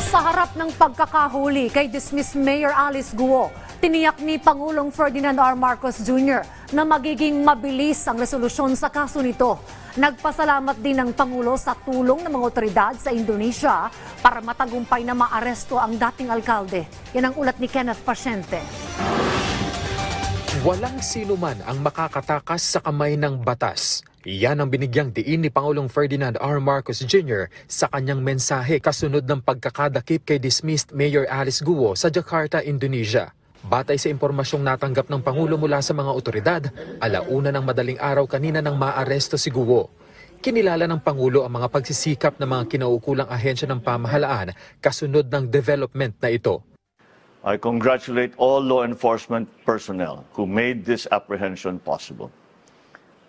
Sa harap ng pagkakahuli kay dismissed Mayor Alice Guo, tiniyak ni Pangulong Ferdinand R. Marcos Jr. na magiging mabilis ang resolusyon sa kaso nito. Nagpasalamat din ng Pangulo sa tulong ng mga otoridad sa Indonesia para matagumpay na maaresto ang dating alkalde. Yan ang ulat ni Kenneth Pasyente. Walang sino man ang makakatakas sa kamay ng batas. Iyan ang binigyang diin ni Pangulong Ferdinand R. Marcos Jr. sa kanyang mensahe kasunod ng pagkakadakip kay dismissed Mayor Alice Guo sa Jakarta, Indonesia. Batay sa impormasyong natanggap ng Pangulo mula sa mga otoridad, alauna ng madaling araw kanina nang maaresto si Guo. Kinilala ng Pangulo ang mga pagsisikap ng mga kinaukulang ahensya ng pamahalaan kasunod ng development na ito. I congratulate all law enforcement personnel who made this apprehension possible.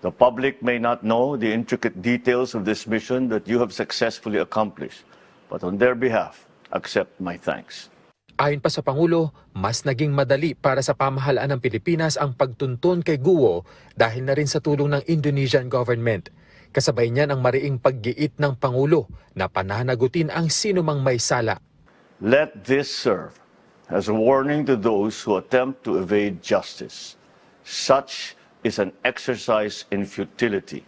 The public may not know the intricate details of this mission that you have successfully accomplished, but on their behalf, accept my thanks. Ayon pa sa Pangulo, mas naging madali para sa pamahalaan ng Pilipinas ang pagtuntun kay Guo dahil na rin sa tulong ng Indonesian government. Kasabay niyan ang mariing paggiit ng Pangulo na pananagutin ang sinumang may sala. Let this serve as a warning to those who attempt to evade justice. Such is an exercise in futility.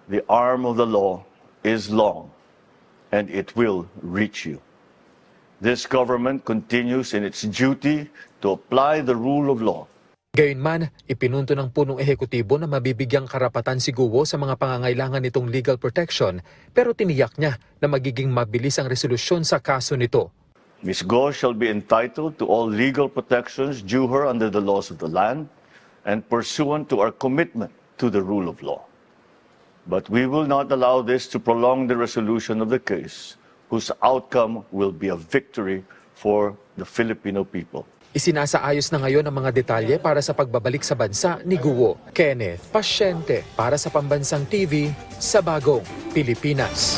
The arm of the law is long, and it will reach you. This government continues in its duty to apply the rule of law. Gayunman, ipinunto ng punong ehekutibo na mabibigyang karapatan si Guo sa mga pangangailangan nitong legal protection, pero tiniyak niya na magiging mabilis ang resolusyon sa kaso nito. Ms. Go shall be entitled to all legal protections due her under the laws of the land and pursuant to our commitment to the rule of law. But we will not allow this to prolong the resolution of the case, whose outcome will be a victory for the Filipino people. Isinasaayos na ngayon ang mga detalye para sa pagbabalik sa bansa ni Guo. Kenneth Pasyente para sa Pambansang TV sa Bagong Pilipinas.